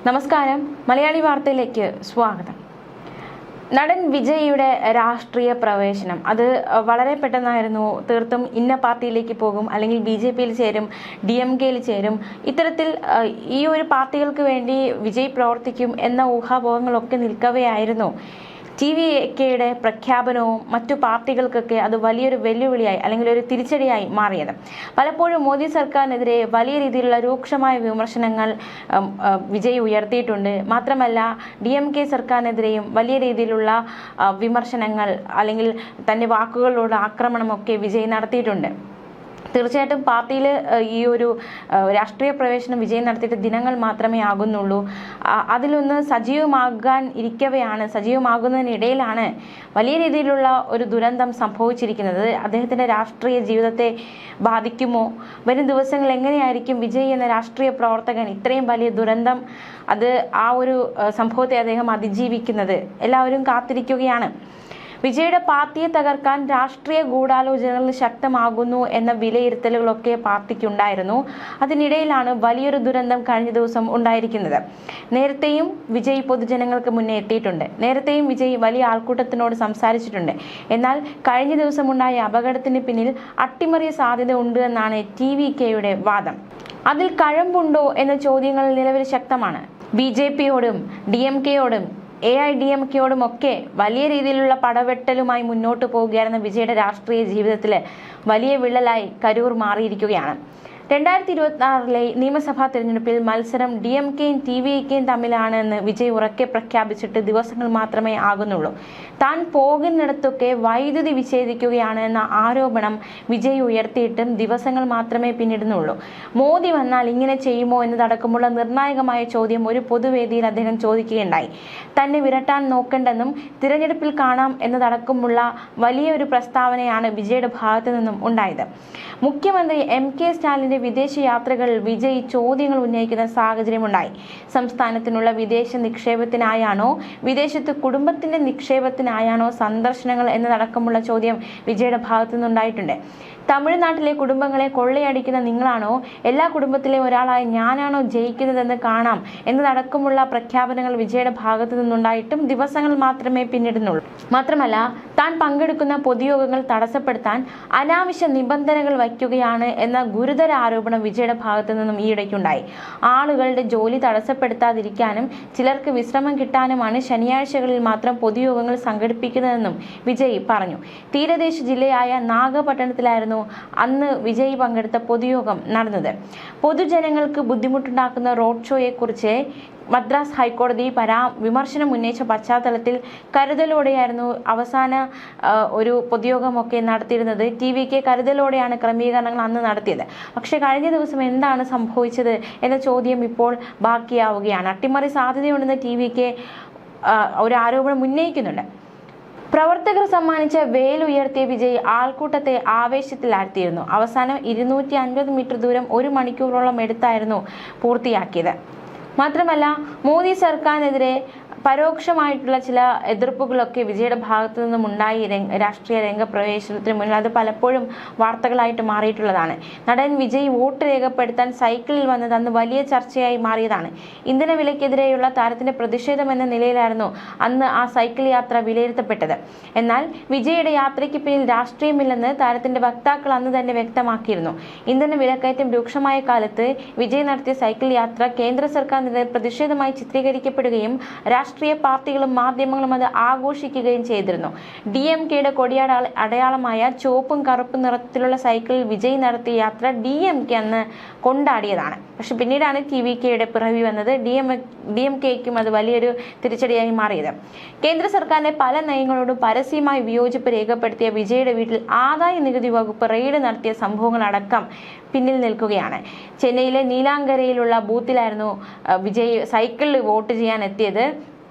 നമസ്കാരം. മലയാളി വാർത്തയിലേക്ക് സ്വാഗതം. നടൻ വിജയിയുടെ രാഷ്ട്രീയ പ്രവേശനം അത് വളരെ പെട്ടെന്നായിരുന്നു. തീർത്തും ഇന്ന പാർട്ടിയിലേക്ക് പോകും, അല്ലെങ്കിൽ BJP-യിൽ ചേരും, DMK-യിൽ ചേരും. ഇത്തരത്തിൽ ഈ ഒരു പാർട്ടികൾക്ക് വേണ്ടി വിജയ് പ്രവർത്തിക്കും എന്ന ഊഹാപോഹങ്ങളൊക്കെ നിൽക്കവെയായിരുന്നു TVKയുടെ പ്രഖ്യാപനവും മറ്റു പാർട്ടികൾക്കൊക്കെ അത് വലിയൊരു വെല്ലുവിളിയായി അല്ലെങ്കിൽ ഒരു തിരിച്ചടിയായി മാറിയത്. പലപ്പോഴും മോദി സർക്കാരിനെതിരെ വലിയ രീതിയിലുള്ള രൂക്ഷമായ വിമർശനങ്ങൾ വിജയ് ഉയർത്തിയിട്ടുണ്ട്. മാത്രമല്ല DMK സർക്കാരിനെതിരെയും വലിയ രീതിയിലുള്ള വിമർശനങ്ങൾ അല്ലെങ്കിൽ തൻ്റെ വാക്കുകളോട് ആക്രമണമൊക്കെ വിജയ് നടത്തിയിട്ടുണ്ട്. തീർച്ചയായിട്ടും പാർട്ടിയിൽ ഈ ഒരു രാഷ്ട്രീയ പ്രവേശനം വിജയം നടത്തിയിട്ട് ദിനങ്ങൾ മാത്രമേ ആകുന്നുള്ളൂ. അതിലൊന്ന് സജീവമാകുന്നതിനിടയിലാണ് വലിയ രീതിയിലുള്ള ഒരു ദുരന്തം സംഭവിച്ചിരിക്കുന്നത്. അദ്ദേഹത്തിൻ്റെ രാഷ്ട്രീയ ജീവിതത്തെ ബാധിക്കുമോ? വരും ദിവസങ്ങൾ എങ്ങനെയായിരിക്കും വിജയ് എന്ന രാഷ്ട്രീയ പ്രവർത്തകൻ ഇത്രയും വലിയ ദുരന്തം ആ ഒരു സംഭവത്തെ അദ്ദേഹം അതിജീവിക്കുന്നത്? എല്ലാവരും കാത്തിരിക്കുകയാണ്. വിജയുടെ പാർട്ടിയെ തകർക്കാൻ രാഷ്ട്രീയ ഗൂഢാലോചനകൾ ശക്തമാകുന്നു എന്ന വിലയിരുത്തലുകളൊക്കെ പാർട്ടിക്കുണ്ടായിരുന്നു. അതിനിടയിലാണ് വലിയൊരു ദുരന്തം കഴിഞ്ഞ ദിവസം ഉണ്ടായിരിക്കുന്നത്. നേരത്തെയും വിജയ് പൊതുജനങ്ങൾക്ക് മുന്നേ എത്തിയിട്ടുണ്ട്. നേരത്തെയും വിജയ് വലിയ ആൾക്കൂട്ടത്തിനോട് സംസാരിച്ചിട്ടുണ്ട്. എന്നാൽ കഴിഞ്ഞ ദിവസമുണ്ടായ അപകടത്തിന് പിന്നിൽ അട്ടിമറിയ സാധ്യത ഉണ്ട് എന്നാണ് TVKയുടെ വാദം. അതിൽ കഴമ്പുണ്ടോ എന്ന ചോദ്യങ്ങൾ നിലവിൽ ശക്തമാണ്. BJP-യോടും DMK-യോടും AIDMK-യോടുമൊക്കെ വലിയ രീതിയിലുള്ള പടവെട്ടലുമായി മുന്നോട്ട് പോവുകയായിരുന്ന വിജയുടെ രാഷ്ട്രീയ ജീവിതത്തിൽ വലിയ വിള്ളലായി കരൂർ മാറിയിരിക്കുകയാണ്. 2026 നിയമസഭാ തെരഞ്ഞെടുപ്പിൽ മത്സരം DMK-യും TVK-യും തമ്മിലാണ് എന്ന് വിജയ് ഉറക്കെ പ്രഖ്യാപിച്ചിട്ട് ദിവസങ്ങൾ മാത്രമേ ആകുന്നുള്ളൂ. താൻ പോകുന്നിടത്തൊക്കെ വൈദ്യുതി വിച്ഛേദിക്കുകയാണ് എന്ന ആരോപണം വിജയ് ഉയർത്തിയിട്ടും ദിവസങ്ങൾ മാത്രമേ പിന്നിടുന്നുള്ളൂ. മോദി വന്നാൽ ഇങ്ങനെ ചെയ്യുമോ എന്നതടക്കമുള്ള നിർണായകമായ ചോദ്യം ഒരു പൊതുവേദിയിൽ അദ്ദേഹം ചോദിക്കുകയുണ്ടായി. തന്നെ വിരട്ടാൻ നോക്കണ്ടെന്നും തിരഞ്ഞെടുപ്പിൽ കാണാം എന്നതടക്കമുള്ള വലിയൊരു പ്രസ്താവനയാണ് വിജയുടെ ഭാഗത്തു നിന്നും ഉണ്ടായത്. മുഖ്യമന്ത്രി MK സ്റ്റാലിന്റെ വിദേശ യാത്രകളിൽ വിജയ് ചോദ്യങ്ങൾ ഉന്നയിക്കുന്ന സാഹചര്യമുണ്ടായി. സംസ്ഥാനത്തിനുള്ള വിദേശ നിക്ഷേപത്തിനായാണോ വിദേശത്ത് കുടുംബത്തിന്റെ നിക്ഷേപത്തിനായാണോ സന്ദർശനങ്ങൾ എന്നതടക്കമുള്ള ചോദ്യം വിജയുടെ ഭാഗത്തു നിന്നുണ്ടായിട്ടുണ്ട്. തമിഴ്നാട്ടിലെ കുടുംബങ്ങളെ കൊള്ളയടിക്കുന്ന നിങ്ങളാണോ, എല്ലാ കുടുംബത്തിലെ ഒരാളായി ഞാനാണോ ജയിക്കുന്നതെന്ന് കാണാം എന്നതടക്കമുള്ള പ്രഖ്യാപനങ്ങൾ വിജയുടെ ഭാഗത്തു നിന്നുണ്ടായിട്ടും ദിവസങ്ങൾ മാത്രമേ പിന്നിടുന്നുള്ളൂ. മാത്രമല്ല താൻ പങ്കെടുക്കുന്ന പൊതുയോഗങ്ങൾ തടസ്സപ്പെടുത്താൻ അനാവശ്യ നിബന്ധനകൾ വയ്ക്കുകയാണ് എന്ന ഗുരുതര ആരോപണം വിജയുടെ ഭാഗത്തു നിന്നും ഈയിടയ്ക്കുണ്ടായി. ആളുകളുടെ ജോലി തടസ്സപ്പെടുത്താതിരിക്കാനും ചിലർക്ക് വിശ്രമം കിട്ടാനുമാണ് ശനിയാഴ്ചകളിൽ മാത്രം പൊതുയോഗങ്ങൾ സംഘടിപ്പിക്കുന്നതെന്നും വിജയ് പറഞ്ഞു. തീരദേശ ജില്ലയായ നാഗപട്ടണത്തിലായിരുന്നു അന്ന് വിജയ് പങ്കെടുത്ത പൊതുയോഗം നടന്നത്. പൊതുജനങ്ങൾക്ക് ബുദ്ധിമുട്ടുണ്ടാക്കുന്ന റോഡ് ഷോയെക്കുറിച്ച് മദ്രാസ് ഹൈക്കോടതി വിമർശനം ഉന്നയിച്ച പശ്ചാത്തലത്തിൽ കരുതലോടെയായിരുന്നു അവസാന ഒരു പൊതുയോഗമൊക്കെ നടത്തിയിരുന്നത്. TVK കരുതലോടെയാണ് ക്രമീകരണങ്ങൾ അന്ന് നടത്തിയത്. പക്ഷേ കഴിഞ്ഞ ദിവസം എന്താണ് സംഭവിച്ചത് എന്ന ചോദ്യം ഇപ്പോൾ ബാക്കിയാവുകയാണ്. അട്ടിമറി സാധ്യതയുണ്ടെന്ന് TVK ഒരു ആരോപണം ഉന്നയിക്കുന്നുണ്ട്. പ്രവർത്തകർ സമ്മാനിച്ച വേലുയർത്തിയ വിജയ് ആൾക്കൂട്ടത്തെ ആവേശത്തിലാഴ്ത്തിയിരുന്നു. അവസാനം 250 മീറ്റർ ദൂരം 1 മണിക്കൂറോളം എടുത്തായിരുന്നു പൂർത്തിയാക്കിയത്. മാത്രമല്ല മോദി സർക്കാരിനെതിരെ പരോക്ഷമായിട്ടുള്ള ചില എതിർപ്പുകളൊക്കെ വിജയുടെ ഭാഗത്തു നിന്നും ഉണ്ടായി. രാഷ്ട്രീയ രംഗപ്രവേശനത്തിന് മുന്നിൽ അത് പലപ്പോഴും വാർത്തകളായിട്ട് മാറിയിട്ടുള്ളതാണ്. നടൻ വിജയ് വോട്ട് രേഖപ്പെടുത്താൻ സൈക്കിളിൽ വന്നത് അന്ന് വലിയ ചർച്ചയായി മാറിയതാണ്. ഇന്ധന വിലയ്ക്കെതിരെയുള്ള താരത്തിന്റെ പ്രതിഷേധം എന്ന നിലയിലായിരുന്നു അന്ന് ആ സൈക്കിൾ യാത്ര വിലയിരുത്തപ്പെട്ടത്. എന്നാൽ വിജയുടെ യാത്രയ്ക്ക് പിന്നിൽ രാഷ്ട്രീയമില്ലെന്ന് താരത്തിന്റെ വക്താക്കൾ അന്ന് തന്നെ വ്യക്തമാക്കിയിരുന്നു. ഇന്ധന വിലക്കയറ്റം രൂക്ഷമായ കാലത്ത് വിജയ് നടത്തിയ സൈക്കിൾ യാത്ര കേന്ദ്ര സർക്കാരിനെതിരെ പ്രതിഷേധമായി ചിത്രീകരിക്കപ്പെടുകയും രാഷ്ട്രീയ പാർട്ടികളും മാധ്യമങ്ങളും അത് ആഘോഷിക്കുകയും ചെയ്തിരുന്നു. DMK-യുടെ അടയാളമായ ചുവപ്പും കറുപ്പും നിറത്തിലുള്ള സൈക്കിളിൽ വിജയ് നടത്തിയ യാത്ര DMK അന്ന് കൊണ്ടാടിയതാണ്. പക്ഷെ പിന്നീടാണ് TVK-യുടെ പിറവി വന്നത്. DMK-ക്കും അത് വലിയൊരു തിരിച്ചടിയായി മാറിയത്. കേന്ദ്ര സർക്കാരിന്റെ പല നയങ്ങളോടും പരസ്യമായി വിയോജിപ്പ് രേഖപ്പെടുത്തിയ വിജയുടെ വീട്ടിൽ ആദായ നികുതി വകുപ്പ് റെയ്ഡ് നടത്തിയ സംഭവങ്ങളടക്കം പിന്നിൽ നിൽക്കുകയാണ്. ചെന്നൈയിലെ നീലാങ്കരയിലുള്ള ബൂത്തിലായിരുന്നു വിജയ് സൈക്കിളിൽ വോട്ട് ചെയ്യാൻ എത്തിയത്.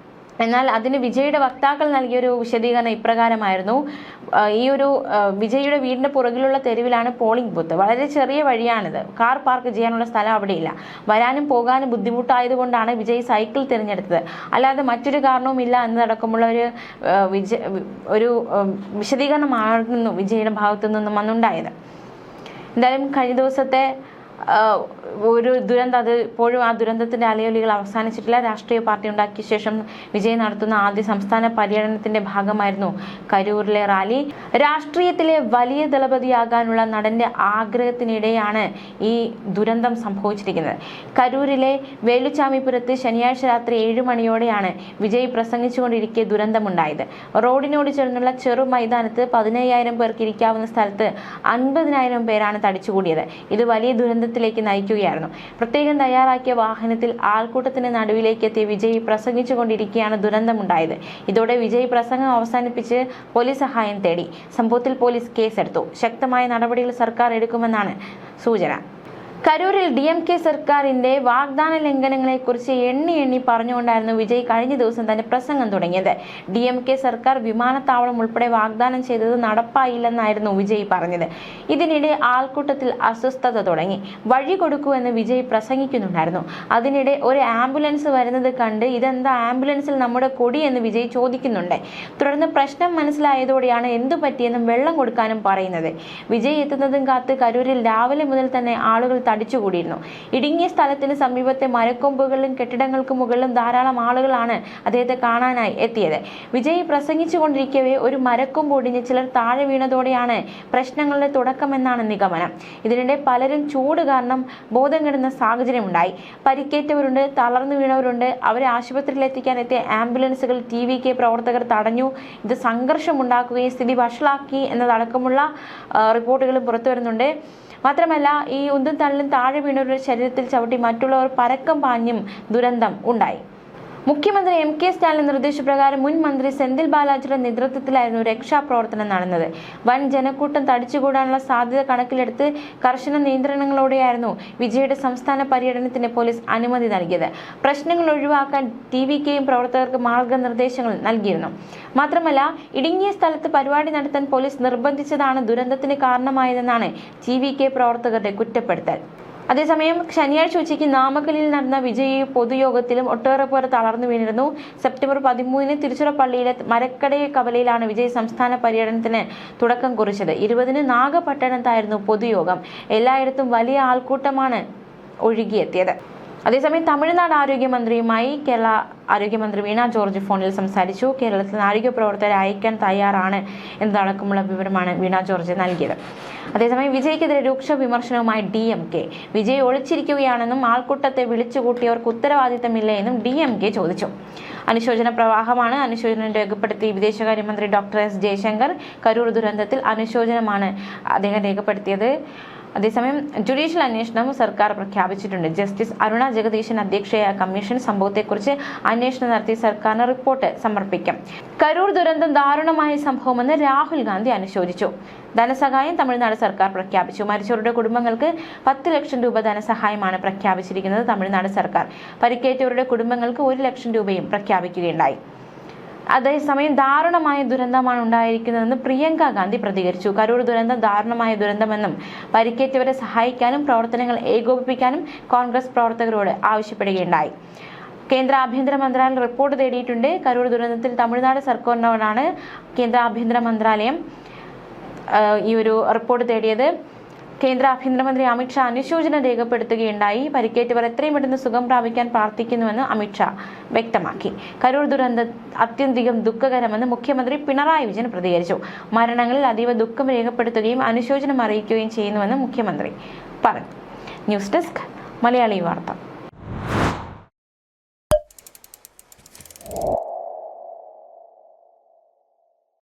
എന്നാൽ അതിന് വിജയുടെ വക്താക്കൾ നൽകിയൊരു വിശദീകരണം ഇപ്രകാരമായിരുന്നു. ഈ ഒരു വിജയുടെ വീടിന്റെ പുറകിലുള്ള തെരുവിലാണ് പോളിംഗ് ബൂത്ത്. വളരെ ചെറിയ വഴിയാണിത്. കാർ പാർക്ക് ചെയ്യാനുള്ള സ്ഥലം അവിടെയില്ല. വരാനും പോകാനും ബുദ്ധിമുട്ടായതുകൊണ്ടാണ് വിജയ് സൈക്കിൾ തിരഞ്ഞെടുത്തത്, അല്ലാതെ മറ്റൊരു കാരണവുമില്ല എന്നതടക്കമുള്ള ഒരു വിശദീകരണമായിരുന്നു വിജയുടെ ഭാഗത്തു നിന്നും അന്നുണ്ടായത്. എന്തായാലും കഴിഞ്ഞ ദിവസത്തെ ഒരു ദുരന്തം, അത് ഇപ്പോഴും ആ ദുരന്തത്തിന്റെ അലയൊലികൾ അവസാനിച്ചിട്ടില്ല. രാഷ്ട്രീയ പാർട്ടി ഉണ്ടാക്കിയ ശേഷം വിജയ് നടത്തുന്ന ആദ്യ സംസ്ഥാന പര്യടനത്തിന്റെ ഭാഗമായിരുന്നു കരൂരിലെ റാലി. രാഷ്ട്രീയത്തിലെ വലിയ ദളപതിയാകാനുള്ള നടന്റെ ആഗ്രഹത്തിനിടെയാണ് ഈ ദുരന്തം സംഭവിച്ചിരിക്കുന്നത്. കരൂരിലെ വേലുച്ചാമിപുരത്ത് ശനിയാഴ്ച രാത്രി 7 മണിയോടെയാണ് വിജയ് പ്രസംഗിച്ചുകൊണ്ടിരിക്കെ ദുരന്തമുണ്ടായത്. റോഡിനോട് ചേർന്നുള്ള ചെറു മൈതാനത്ത് 15,000 പേർക്ക് ഇരിക്കാവുന്ന സ്ഥലത്ത് 50,000 പേരാണ് തടിച്ചുകൂടിയത്. ഇത് വലിയ ദുരന്തത്തിലേക്ക് നയിക്കുകയായിരുന്നു. പ്രത്യേകം തയ്യാറാക്കിയ വാഹനത്തിൽ ആൾക്കൂട്ടത്തിന് നടുവിലേക്ക് എത്തിയ വിജയ് പ്രസംഗിച്ചുകൊണ്ടിരിക്കെയാണ് ദുരന്തമുണ്ടായത്. ഇതോടെ വിജയ് പ്രസംഗം അവസാനിപ്പിച്ച് പോലീസ് സഹായം തേടി. സംഭവത്തിൽ പോലീസ് കേസെടുത്തു. ശക്തമായ നടപടികൾ സർക്കാർ എടുക്കുമെന്നാണ് സൂചന. കരൂരിൽ DMK സർക്കാരിന്റെ വാഗ്ദാന ലംഘനങ്ങളെക്കുറിച്ച് എണ്ണി പറഞ്ഞുകൊണ്ടായിരുന്നു വിജയ് കഴിഞ്ഞ ദിവസം തന്നെ പ്രസംഗം തുടങ്ങിയത്. DMK സർക്കാർ വിമാനത്താവളം ഉൾപ്പെടെ വാഗ്ദാനം ചെയ്തത് നടപ്പായില്ലെന്നായിരുന്നു വിജയ് പറഞ്ഞത്. ഇതിനിടെ ആൾക്കൂട്ടത്തിൽ അസ്വസ്ഥത തുടങ്ങി. വഴി കൊടുക്കൂ എന്ന് വിജയ് പ്രസംഗിക്കുന്നുണ്ടായിരുന്നു. അതിനിടെ ഒരു ആംബുലൻസ് വരുന്നത് കണ്ട് ഇതെന്താ ആംബുലൻസിൽ നമ്മുടെ കൊടി എന്ന് വിജയ് ചോദിക്കുന്നുണ്ട്. തുടർന്ന് പ്രശ്നം മനസ്സിലായതോടെയാണ് എന്തു പറ്റിയെന്നും വെള്ളം കൊടുക്കാനും പറയുന്നത്. വിജയ് എത്തുന്നതും കാത്ത് കരൂരിൽ രാവിലെ മുതൽ തന്നെ ആളുകൾ തടിച്ചുകൂടിയിരുന്നു. ഇടുങ്ങിയ സ്ഥലത്തിന് സമീപത്തെ മരക്കൊമ്പുകളിലും കെട്ടിടങ്ങൾക്ക് മുകളിലും ധാരാളം ആളുകളാണ് അദ്ദേഹത്തെ കാണാനായി എത്തിയത്. വിജയ് പ്രസംഗിച്ചുകൊണ്ടിരിക്കവേ ഒരു മരക്കൊമ്പ് ഒടിഞ്ഞ് ചിലർ താഴെ വീണതോടെയാണ് പ്രശ്നങ്ങളുടെ തുടക്കമെന്നാണ് നിഗമനം. ഇതിനിടെ പലരും ചൂട് കാരണം ബോധം കെടുന്ന സാഹചര്യമുണ്ടായി. പരിക്കേറ്റവരുണ്ട്, തളർന്നു വീണവരുണ്ട്. അവരെ ആശുപത്രിയിൽ എത്തിക്കാൻ എത്തിയ ആംബുലൻസുകൾ TVK പ്രവർത്തകർ തടഞ്ഞു. ഇത് സംഘർഷമുണ്ടാക്കുകയും സ്ഥിതി വഷളാക്കി എന്നതടക്കമുള്ള റിപ്പോർട്ടുകളും പുറത്തു വരുന്നുണ്ട്. മാത്രമല്ല, ഈ ഉന്തും തള്ളും താഴെ വീണവരുടെ ശരീരത്തിൽ ചവിട്ടി മറ്റുള്ളവർ പരക്കം പാഞ്ഞും ദുരന്തം ഉണ്ടായി. മുഖ്യമന്ത്രി MK സ്റ്റാലിൻ നിർദ്ദേശപ്രകാരം മുൻ മന്ത്രി സെന്തിൽ ബാലാജിയുടെ നേതൃത്വത്തിലായിരുന്നു രക്ഷാപ്രവർത്തനം നടന്നത്. വൻ ജനക്കൂട്ടം തടിച്ചുകൂടാനുള്ള സാധ്യത കണക്കിലെടുത്ത് കർശന നിയന്ത്രണങ്ങളോടെയായിരുന്നു വിജയുടെ സംസ്ഥാന പര്യടനത്തിന് പോലീസ് അനുമതി നൽകിയത്. പ്രശ്നങ്ങൾ ഒഴിവാക്കാൻ TVKയും പ്രവർത്തകർക്ക് മാർഗനിർദ്ദേശങ്ങൾ നൽകിയിരുന്നു. മാത്രമല്ല, ഇടുങ്ങിയ സ്ഥലത്ത് പരിപാടി നടത്താൻ പോലീസ് നിർബന്ധിച്ചതാണ് ദുരന്തത്തിന് കാരണമായതെന്നാണ് TVK പ്രവർത്തകരുടെ കുറ്റപ്പെടുത്തൽ. അതേസമയം ശനിയാഴ്ച ഉച്ചയ്ക്ക് നാമക്കലിൽ നടന്ന വിജയ് പൊതുയോഗത്തിലും ഒട്ടേറെ പേർ തളർന്നു വീണിരുന്നു. സെപ്റ്റംബർ 13-ന് തിരുച്ചിറപ്പള്ളിയിലെ മരക്കട കവലയിലാണ് വിജയ് സംസ്ഥാന പര്യടനത്തിന് തുടക്കം കുറിച്ചത്. 20-ന് നാഗപട്ടണത്തായിരുന്നു പൊതുയോഗം. എല്ലായിടത്തും വലിയ ആൾക്കൂട്ടമാണ് ഒഴുകിയെത്തിയത്. അതേസമയം തമിഴ്നാട് ആരോഗ്യമന്ത്രിയുമായി കേരള ആരോഗ്യമന്ത്രി വീണ ജോർജ് ഫോണിൽ സംസാരിച്ചു. കേരളത്തിൽ ആരോഗ്യ പ്രവർത്തകരെ അയക്കാൻ തയ്യാറാണ് എന്നതടക്കമുള്ള വിവരമാണ് വീണ ജോർജ് നൽകിയത്. അതേസമയം വിജയ്ക്കെതിരെ രൂക്ഷ വിമർശനവുമായി DMK. വിജയ് ഒളിച്ചിരിക്കുകയാണെന്നും ആൾക്കൂട്ടത്തെ വിളിച്ചുകൂട്ടിയവർക്ക് ഉത്തരവാദിത്തമില്ല എന്നും DMK ചോദിച്ചു. അനുശോചന പ്രവാഹമാണ്. അനുശോചനം രേഖപ്പെടുത്തി വിദേശകാര്യമന്ത്രി ഡോക്ടർ S ജയശങ്കർ. കരൂർ ദുരന്തത്തിൽ അനുശോചനമാണ് അദ്ദേഹം രേഖപ്പെടുത്തിയത്. അതേസമയം ജുഡീഷ്യൽ അന്വേഷണം സർക്കാർ പ്രഖ്യാപിച്ചിട്ടുണ്ട്. ജസ്റ്റിസ് അരുണ ജഗദീശൻ അധ്യക്ഷയായ കമ്മീഷൻ സംഭവത്തെക്കുറിച്ച് അന്വേഷണം നടത്തി സർക്കാരിന് റിപ്പോർട്ട് സമർപ്പിക്കും. കരൂർ ദുരന്തം ദാരുണമായ സംഭവമെന്ന് രാഹുൽ ഗാന്ധി അനുശോചിച്ചു. ധനസഹായം തമിഴ്നാട് സർക്കാർ പ്രഖ്യാപിച്ചു. മരിച്ചവരുടെ കുടുംബങ്ങൾക്ക് 10 ലക്ഷം രൂപ ധനസഹായമാണ് പ്രഖ്യാപിച്ചിരിക്കുന്നത് തമിഴ്നാട് സർക്കാർ. പരിക്കേറ്റവരുടെ കുടുംബങ്ങൾക്ക് 1 ലക്ഷം രൂപയും പ്രഖ്യാപിക്കുകയുണ്ടായി. അതേസമയം ദാരുണമായ ദുരന്തമാണ് ഉണ്ടായിരിക്കുന്നതെന്ന് പ്രിയങ്ക ഗാന്ധി പ്രതികരിച്ചു. കരൂർ ദുരന്തം ദാരുണമായ ദുരന്തമെന്നും പരിക്കേറ്റവരെ സഹായിക്കാനും പ്രവർത്തനങ്ങൾ ഏകോപിപ്പിക്കാനും കോൺഗ്രസ് പ്രവർത്തകരോട് ആവശ്യപ്പെടുകയുണ്ടായി. കേന്ദ്ര ആഭ്യന്തര മന്ത്രാലയം റിപ്പോർട്ട് തേടിയിട്ടുണ്ട്. കരൂർ ദുരന്തത്തിൽ തമിഴ്നാട് സർക്കാരിനോടാണ് കേന്ദ്ര ആഭ്യന്തര മന്ത്രാലയം ഈ ഒരു റിപ്പോർട്ട് തേടിയത്. കേന്ദ്ര ആഭ്യന്തരമന്ത്രി അമിത്ഷാ അനുശോചനം രേഖപ്പെടുത്തുകയുണ്ടായി. പരിക്കേറ്റവർ എത്രയും പെട്ടെന്ന് സുഖം പ്രാപിക്കാൻ പ്രാർത്ഥിക്കുന്നുവെന്ന് അമിത്ഷാ വ്യക്തമാക്കി. കരൂർ ദുരന്തം അത്യന്തികം ദുഃഖകരമെന്ന് മുഖ്യമന്ത്രി പിണറായി വിജയൻ പ്രതികരിച്ചു. മരണങ്ങളിൽ അതീവ ദുഃഖം രേഖപ്പെടുത്തുകയും അനുശോചനം അറിയിക്കുകയും ചെയ്യുന്നുവെന്ന് മുഖ്യമന്ത്രി പറഞ്ഞു. ന്യൂസ് ഡെസ്ക് മലയാളി വാർത്ത.